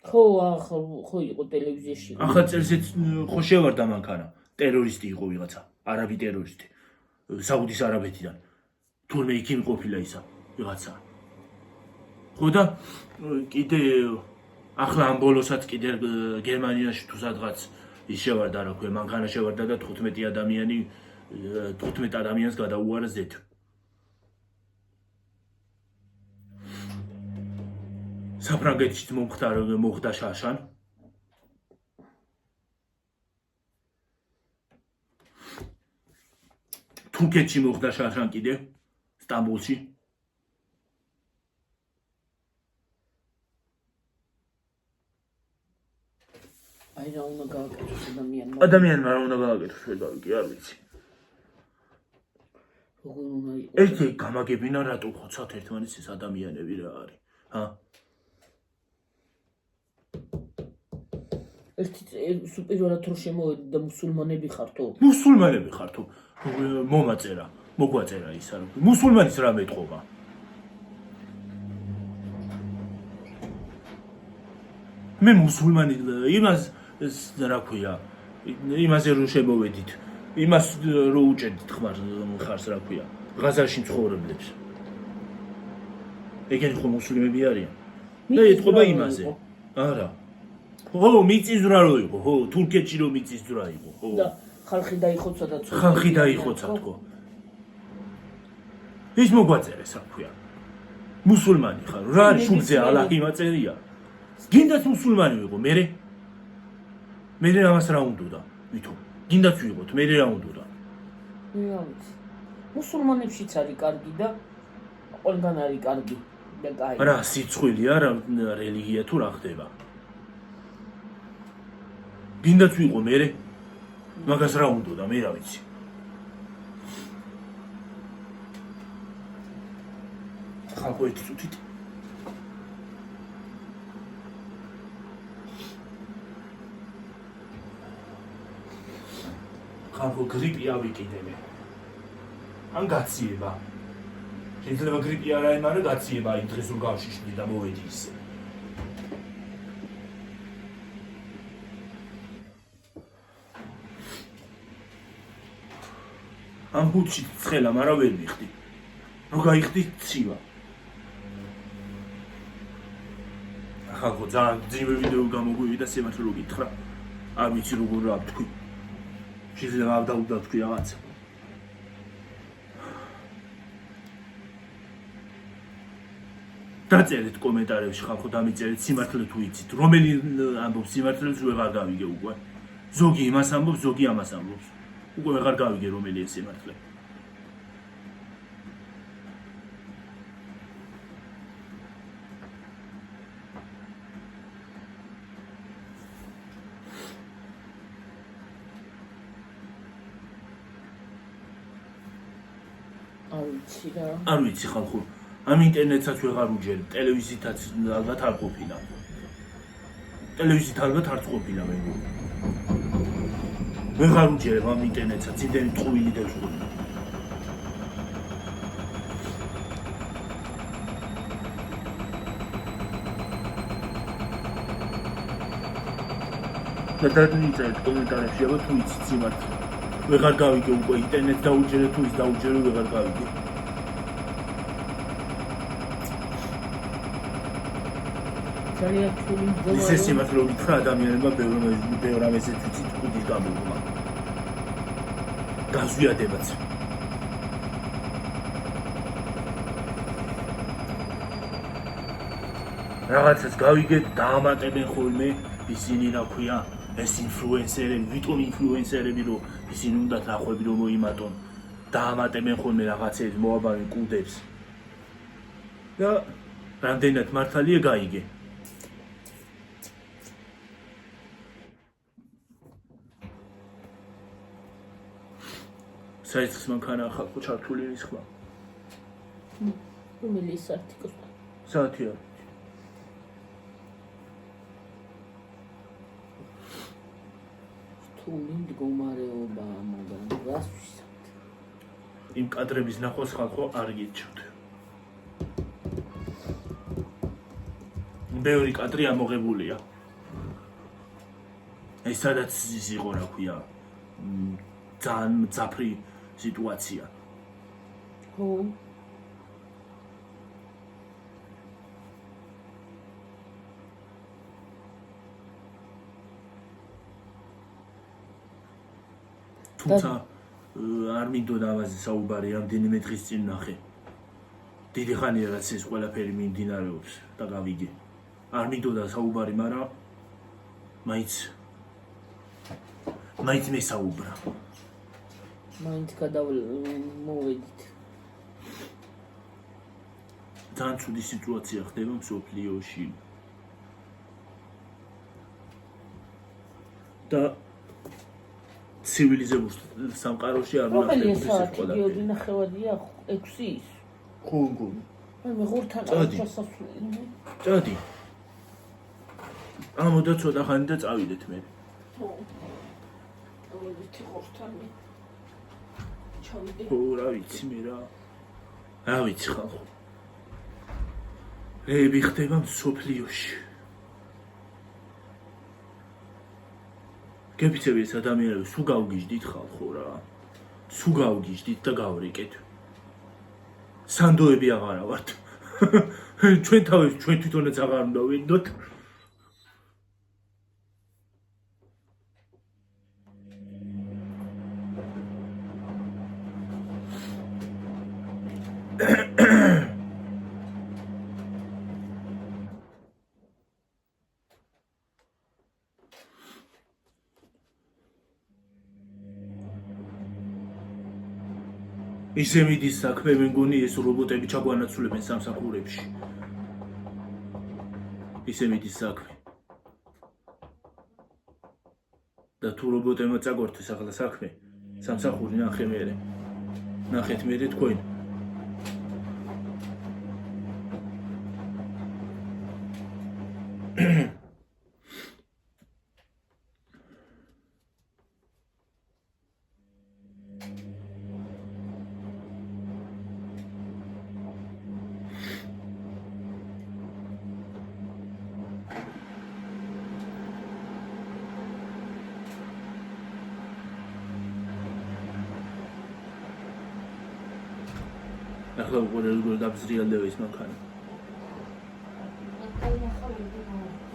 ხო ხო იყო ტელევიზიაში
ახლა წელსაც ხო შევარდა მანქანა ტერორისტი იყო ვიღაცა არაბი ტერორისტი საუდის არაბეთიდან თურმე იქ იმყოფილა ისა ვიღაცა ხო და კიდე ახლა ამ ბოლოსაც კიდე გერმანიაში თუ სადღაც ის შევარდა რა ქვია მანქანა შევარდა და 15 ადამიანს გადაუარა ზეთ საფრანგეთში მოხდა შაშან თურქეთში მოხდა შაშან კიდე სტამბოლში
აი რა უნდა გააკეთოს
ადამიანმა რა უნდა გააკეთოს შედავიკი არ ვიცი
როგორ უნდა იყოს
ერთი გამაგებინა რატო ხოცავთ ერთმანეთს ეს ადამიანები რა არის ჰა
ერთი სუპირველად რო შემოვედი და მუსულმანები ხართო
მუსულმანები ხართო მომაწერა მოგვაწერა ის არ მუსულმანის რა მეტყობა მე მუსულმანი იმას რა ქვია იმაზე რო შემოვედით იმას რო უჭედით ხარს რა ქვია ღაზარში მცხოვრებლებს ეგენი ხო მუსლიმები არიან და ეთყობა იმაზე არა ხო მიწისძვრა რო იყო ხო თურქეთში რო მიწისძვრა იყო ხო
და ხალხი დაიხოცა და
ხალხი დაიხოცა თქო ის მოგვაწერეს რა ქვია მუსულმანი ხარ რა არის შულზე ალაჰი მაწერია გინდათ მუსულმანი ვიყო მე ამას რა უნდოდა ვითომ გინდათ ვიყოთ მე რა უნდოდა
რა ვიცი მუსულმანებშიც არის კარგი და ყველგან არის კარგი და კაი
რა სიცხვილია რა რელიგია თუ რა ხდება გინდათ ვიყო მე მაგას რა უნდოდა მე რა ვიცი ხალხო ერთი წუთით ხალხო გრიპი ავიკიდე მე ან გაციება შეიძლება გრიპი არ არის მაგრამ გაციება იმ დღეს რომ გავშიშნი და მოვედი ისე ამ ბუთში ცხელა მაგრამ ვერ მიხდი რო გაიხდი ცივა ხალხო ძალიან ძიმე ვიდეო გამოგვივიდა სიმართლე რო გითხრა არ ვიცი როგორ რა ვთქვი შეიძლება არ დავდავთქვი რაღაცა დაწერეთ კომენტარებში ხალხო დამიწერეთ სიმართლე თუ იცით რომელი ამბობს სიმართლეს ვეღარ გავიგე უკვე ზოგი იმას ამბობს ზოგი ამას ამბობს უკვე ვეღარ გავიგე რომელი ეს სიმართლე. არ ვიცი ხალხო, ამ ინტერნეტსაც ვეღარ უჯერ, ტელევიზიითაც ალბათ არ ყოფილა. ტელევიზიით ალბათ არც ყოფილა მეგობრებო. ვეღარ უჯერებ ამ ინტერნეტსაც, იმდენი წვილი დევსყუდი. და დაიწერეთ კომენტარებში, აბა თუ იცით სიმართლე. ვეღარ გავიგე უკვე ინტერნეტ დაუჯერე თუ ის დაუჯერე ვეღარ გავიგე.
ძალიან რთული მდგომარეობა.
ისე სიმართლე უთხრა ადამიანებმა ბევრ ამაზეც ვიცით კუდის გამოგმა. გაზვიადებაც. რაღაცას გავიგეთ, დაამატებენ ხოლმე ისინი რა ქვია, ეს ინფლუენსერები, ვიტომ ინფლუენსერები რომ ისინი უნდა ნახვები რომ მოიმატონ, დაამატებენ ხოლმე რაღაცებს მოაბავენ კუდებს. და რამდენად მართალია გაიგე. საერთოდ მანქანა ხალხო ჩართული ის ხმა.
რომელი საათი კოსტა?
საათია.
რთული მდგომარეობა, მაგრამ რას ვისაუბრებ?
იმ კადრების ნახვას ხალხო არ გიჩვენთ. ბევრი კადრი ამოღებულია. ეს სადაც ის იყო რა ქვია, ძალიან მძაფრი სიტუაცია.
ხო.
თუმცა არ მინდოდა ამაზე საუბარი, რამდენიმე დღის წინ ნახე. დიდი ხანია რაც ეს ყველაფერი მიმდინარეობს და გავიგე. არ მინდოდა საუბარი, მაგრამ მაინც მესაუბრა.
მაინც მოვედით.
ძალიან ცუდი სიტუაცია ხდება მსოფლიოში. და ცივილიზებულ სამყაროში არ უნდა
ხდება ეს ყველაფერი. გიორგი ნახევარია 6 ის.
ხო, ხო.
მე ღურთან არ ჩასასვლელი.
წადი. ამოდა ცოტა ხანი და წავიდეთ მე.
ხო. დავიდეთ ღურთან მე. ჩავიდე.
ხო, რა ვიცი მე რა. რა ვიცი ხალხო. რეები ხდება მსოფლიოში. გეფიცები ეს ადამიანები სულ გავგიჟდით ხალხო რა. სულ გავგიჟდით და გავრიკეთ. სანდოები აღარა ვართ. ჩვენ თვითონაც აღარ უნდა ვინდოთ. ისე მიდის საქმე, მე მგონი ეს რობოტები ჩაგვანაცვლებენ სამსახურებში. ისე მიდის საქმე. და თუ რობოტებმა წაგვართეს ახლა საქმე, სამსახური ნახე მერე. ნახეთ მერე თქვენ. ახლა უყურე როგორ დაბზრიალდება ის მანქანა.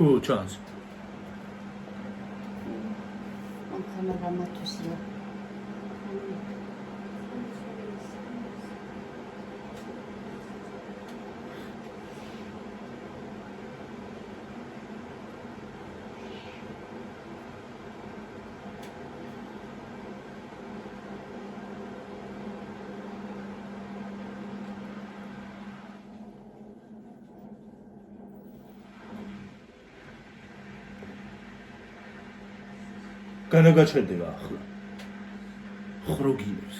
ო, ჩანს.
მანქანა გამართოსია.
განაგაჩერდება ახლა. ხროგინებს.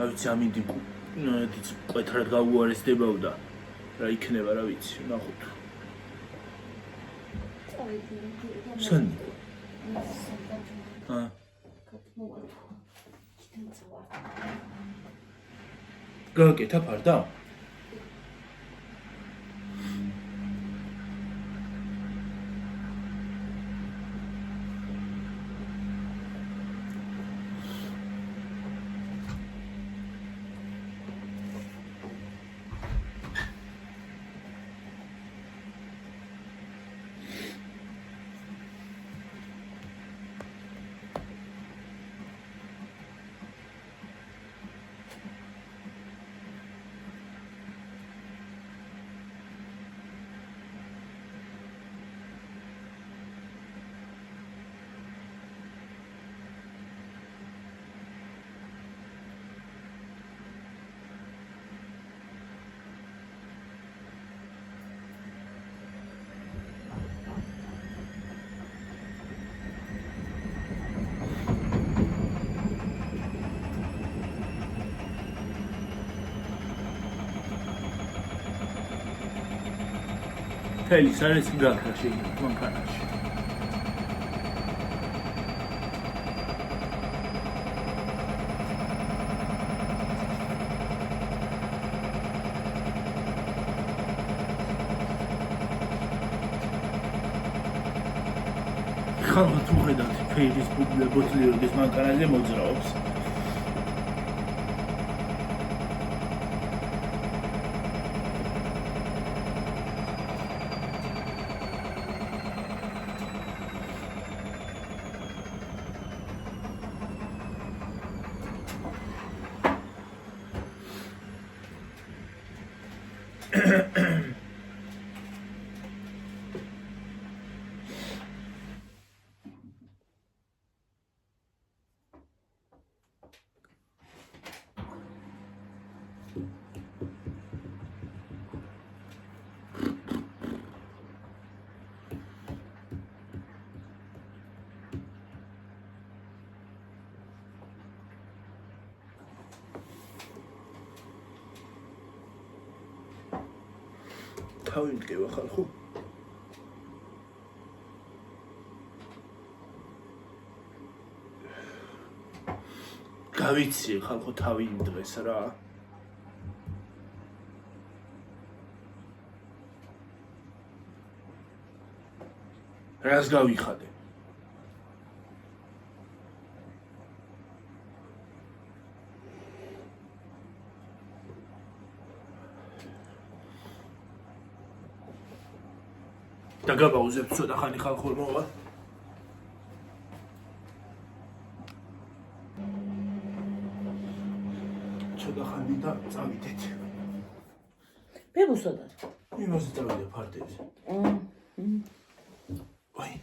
რა ვიცი ამინდი კვეთრად გაუარესდებოდა რა იქნება რა ვიცი ნახოთ შენ გაკეთა ფარდა თელის არის გაქრა შეიძლება მანქანაში ხალხი თუ ხედავთ ფეილის ბოთლიორგის მანქანაზე მოძრაობს თავი მტკივა ხალხო გავიცი ხალხო თავი იმ დღეს რა რას გავიხადე და გაბაუზებ ცოტა ხანი ხალხო მოვა ცოტა ხანი და წავიდეთ
ბებუსადარ
იმაზე წავიდე ფარტებზე ვაი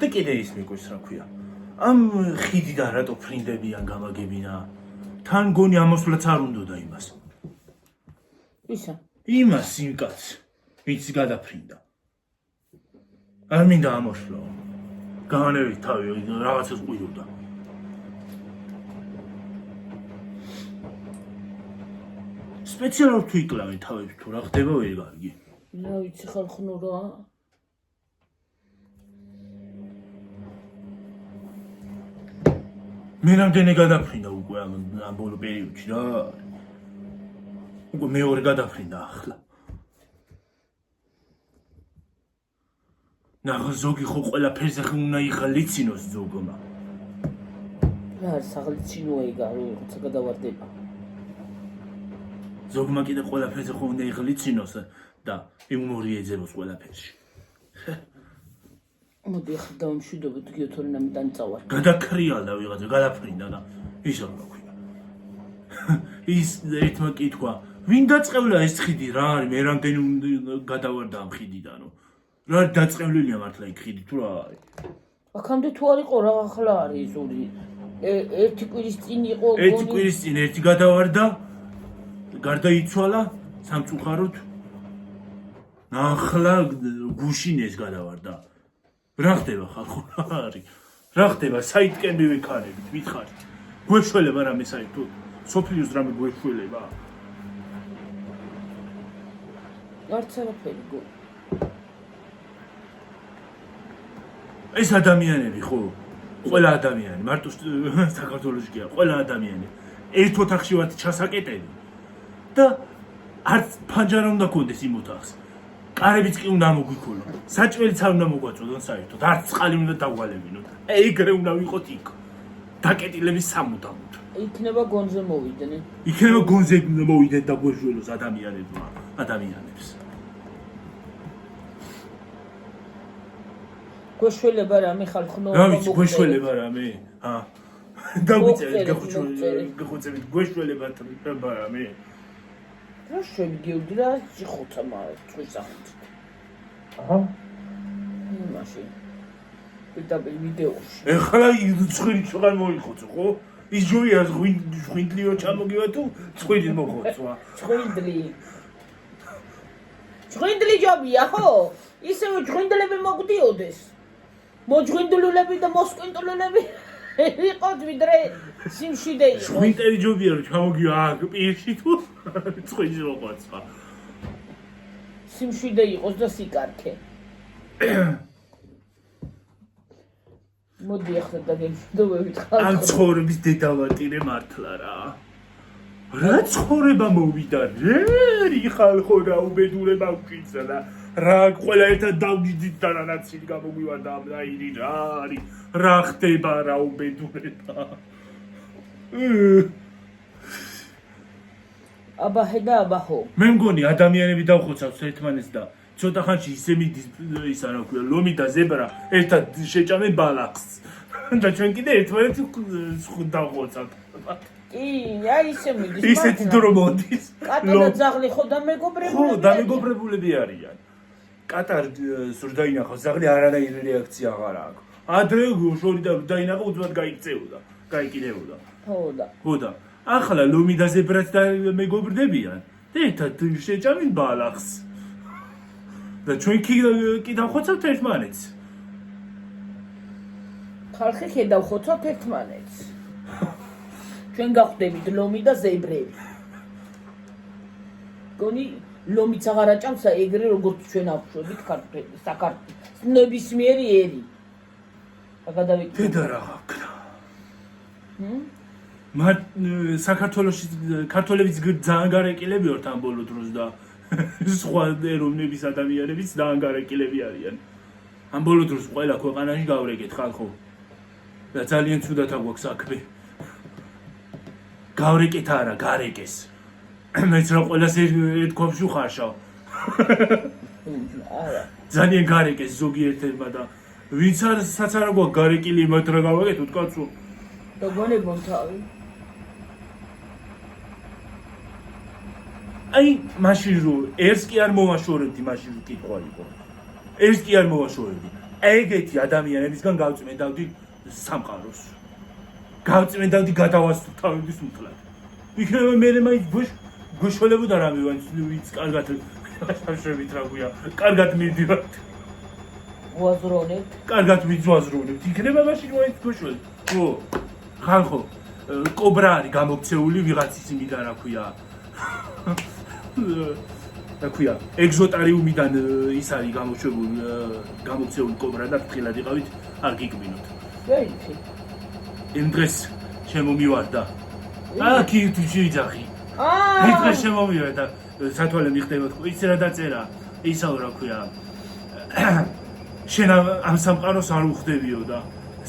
და კიდე ის მეკოს რა ქვია ამ ხიდიდან რატო ფრინდებიან გამაგებინა თან გონი ამოსვლაც არ უნდოდა იმას
ისა
იმას იმ კაცს ვინც გადაფრინდა არ მინდა ამოსვლო განევით თავი რაღაცას ყვიროდა სპეციალურად თუ იკლავენ თავებს თუ რა ხდება ვერ კარგი
რა ვიცი ხალხო რა
მე რამდენი გადაფრინდა უკვე ამ ბოლო პერიოდში რა უკვე მეორე გადაფრინდა ახლა ნახო ზოგი ხო ყველაფერზე უნდა იღალიცინოს ზოგმა
რა არის აღლიცინოა იგა როცა გადავარდება
ზოგმა კიდე ყველაფერზე ხო უნდა იღალიცინოს და იუმორი ეძებოს ყველაფერში
მოდი ახლა დავამშვიდობთ გიოთორინამიდან წავარ
გადაკრიალდა ვიღაცა გადაფრინდა და ისო რა ქვია ის ერთმა კითხვა ვინ დაწყევლა ეს ხიდი რა არის მე რამდენი გადავარდა ამ ხიდიდანო რა დაწყევლილია მართლა იქ ხიდი თუ რა არის
აქამდე თუ არ იყო რა ახლა არის ზური ერთი კვირის წინ იყო
ერთი კვირის წინ ერთი გადავარდა გარდაიცვალა სამწუხაროდ ახლა გუშინ ეს გადავარდა რა ხდება ხალხო რა არის რა ხდება საიტკენ მივიქარებით მითხარით გვეშველება რამე საიტო სოფლიოს რამე გვეშველება
არც არაფერი გო
ეს ადამიანები ხო ყველა ადამიანი მარტო საქართველოში კი არა ყველა ადამიანი ერთ ოთახში ვართ ჩასაკეტები და არც ფანჯარა უნდა გქონდეს იმ ოთახს კარებიც კი უნდა მოგვიქოლო საჭმელიც არ უნდა მოგვაწოდონ საერთოდ არც წყალი უნდა დავვალებინოთ ეგრე უნდა ვიყოთ იქ დაკეტილების სამუდამოდ
იქნება გონზე მოვიდნენ
იქნება გონზე მოვიდეთ და გვეშველოს ადამიანებს
გვეშველება რამე ხალხო
რა ვიცი გვეშველება რამე დავიწერეთ გახუცებით გვეშველება რამე
რა შევიგებდი რა სიხოთა მაგ სახით მაშინ პირდაპირ ვიდეოში
ეხლა ცხელი წვარ მოიხოცო ხო ის ჯოია ღვინდლიო ჩამოგივა თუ ცხელი მოხოცვა
ცხინდლი ჯობია ხო ისევ ცხინდლები მოგდიოდეს მოჯღინდლულები და მოსკინდლულები იყოთ ვიდრე სიმშვიდე იყო
ხვინტერი ჯობია რომ ჩამოგივა აქ პირში თუ ცხელი მოხოცვა
სიმშვიდე იყოს და სიკარქე მოდი ახლა დაგემშვიდობებით ხალხო
ამ ცხოვრების დედავატირე მართლა რა ცხოვრება მოვიდა რერი ხალხო რა უბედურება გვიწელა რა ყველა ერთად დავგიდით და რანაცილი გამოგვივარდა ამ რაირი რა არის რა ხდება რა უბედურება
აბაჰე და აბაჰო
მე მგონი ადამიანები დავხოცავთ ერთმანეთს და ცოტა ხანში ისე მიდის ის არა ქვია ლომი და ზებრა ერთად შეჭამენ ბალახს და ჩვენ კიდე ერთმანეთს დავხოცავთ
კი აი ისე მიდის
ისეთი დრო მოდის
კატა და ძაღლი ხო დამეგობრებულები
ხო დამეგობრებულები არიან კატა ზრდაინახავს ზაღლი არანაირი რეაქცია აღარ აქვს ადრე შორი და დაინახა უძვად გაიკიდებოდა ხო და ახლა ლომი და ზებრაც დამეგობრდებიან და ერთად შეჭამენ ბალახს და ჩვენ კი დავხოცავთ ერთმანეთს
ხალხი ხედავხოცავთ ერთმანეთს ჩვენ გავხდებით ლომი და ზებრები გონი ლომიც აღარ აჭამსა ეგრე როგორც ჩვენ ავშვებით საქართველოს ნებისმიერი ერი გადავიქცე
დედა რა გაქნა საქართველოში ქართველებიც ძალიან გარეკილები ვართ ამ ბოლო დროს და სხვა ეროვნების ადამიანებიც ძალიან გარეკილები არიან ამ ბოლო დროს ყველა ქვეყანაში გავრეკეთ ხალხო და ძალიან ცუდად აგვაქვს საქმე გავრეკეთ არა გარეკეს მეც რა ყველას ერთ ქვაბში ვხარშავ ძალიან გარეკეს ზოგიერთებმა და ვინცაც არა გვაქვს გარეკილი იმათ რა გავაკეთოთ კაცო
და გონებონ თავი
აი მაშინ რო ერთს კი არ მოვაშორებდი მაშინ რო კითხვა იყო ერთს კი არ მოვაშორებდი ეგეთი ადამიანებისგან გავწმენდავდი სამყაროს გავწმენდავდი გადავასწრებ თავების მკლად იქნება მე მაინც გვეშველებოდა რამე ვინც კარგად შევით რა გვია კარგად მიდივართ
ვაზრონებთ
კარგად ვიზვაზრონებთ იქნება მაშინ მაინც გვეშველებთ ხო ხალხო კობრა არის გამოქცეული ვიღაცის იმიდან რა ქვია რა ქვია ეგზოტარიუმიდან ის არის გამოქცეული კობრა და ფრთხილად იყავით არ გიგბინოთ
ვეითი
იმ დღეს შემომივარდა აქ თვითიძახი იმ დღეს შემომივარდა სათვალე მიხდებოდ იცი რა დაწერა ისაო რა ქვია შენ ამ სამყაროს არ უხდებიო და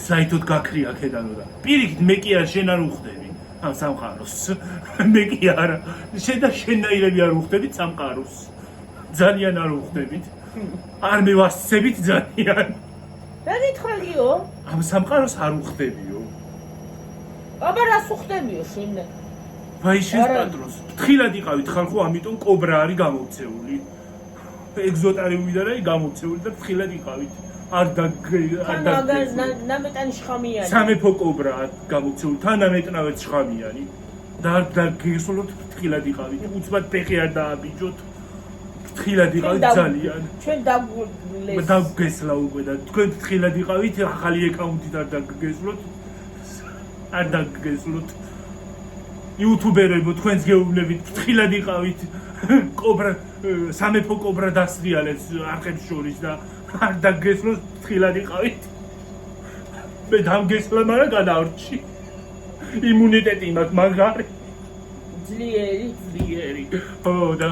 საერთოდ გაქრია ქედანო და პირიქით მე კი არ შენ არ უხდები ამ სამყაროს მე კი არა შენ და შენნაირები არ უხდებით სამყაროს ძალიან არ უხდებით არ მივასწრებით ძალიან
რა გითხრაგიო
ამ სამყაროს არ უხდებიო
აბა რას უხდებიო შენ
ვაიშეს პატრონს. ფრთხილად იყავით ხალხო, ამიტომ კობრა არის გამოქცეული. ეგზოტარიუმიდან არის გამოქცეული და ფრთხილად იყავით. არ
ნამეტანი შხამიანი.
სამეფო კობრაა გამოქცეული, თანამეტნავეც შხამიანი. და არ დაგესულოთ ფრთხილად იყავით. უცბად ფეხი არ დააბიჯოთ. ფრთხილად იყავით ძალიან.
ჩვენ დაგულეს.
დაგესლა უკვე და თქვენ ფრთხილად იყავით, ახალი აკაუნტით არ დაგესულოთ. არ დაგესულოთ. იუთუბერებო თქვენს გეუბნებით ფრთხილად იყავით. კობრა სამეფო კობრა დასრიალეს არხებს შორის და არ დაგესლოთ ფრთხილად იყავით. მე დამგესლა, მაგრამ გადავრჩი. იმუნიტეტი მაქვს მაგარი.
ძლიერი.
ხო და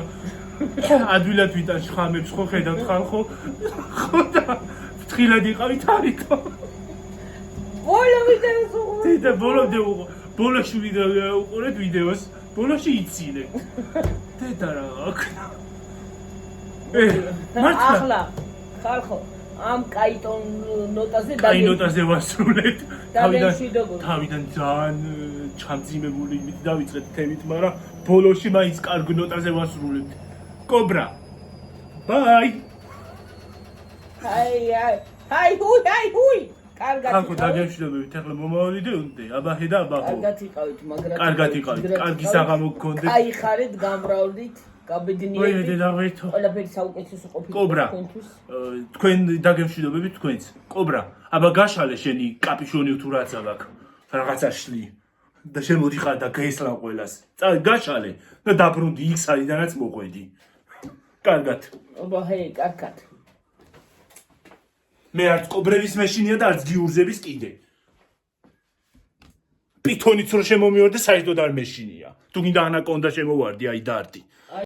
ადვილად ვიტან შხამებს ხო ხედავთ ხალხო. ხო და ფრთხილად იყავით არითო.
ბოლო ვიდეოს უყურე.
და ბოლოში უყურეთ ვიდეოს. ბოლოში იცინე. დედა რა აქნა.
ახლა ხალხო ამ კაიტონ ნოტაზე
კაი ნოტაზე ვასრულეთ.
მშვიდობებით.
თავიდან ძალიან ჩამძიმებული იმით დავიწყეთ თემით, მაგრამ ბოლოში მაინც კარგ ნოტაზე ვასრულებთ. კობრა. ბაი.
ჰაი ჰუი. კარგად
ხალხო დაგემშვიდობებით, ახლა მომავალი დეუნდე, აბაჰე და აბაჰო.
კარგად იყავით, მაგრამ
კარგად იყავით, კარგი საღამო გქონდეთ.
აი ხარეთ, გამრავლდით, გაბედნიერდით.
ოი დედაღვეთო.
ყველაფერი საუკეთესო ყოფილა
კობრა. თქვენ დაგემშვიდობებით თქვენც. კობრა, აბა გაშალე შენი კაპიშონი თუ რაც აქვს. რაღაცა შლი. და შემოდიხარ და გაესლა ყველას. გაშალე და დაბრუნდი იქ საიდანაც მოყვედი. კარგად.
აბაჰე, კარგად.
მე არც კობრების მეშინია და არც გიურზების კიდე. პითონიც რო შემომივარდე საერთოდ არ მეშინია. თუ გინდა ანაკონდა შემოვარდი, აი დარდი.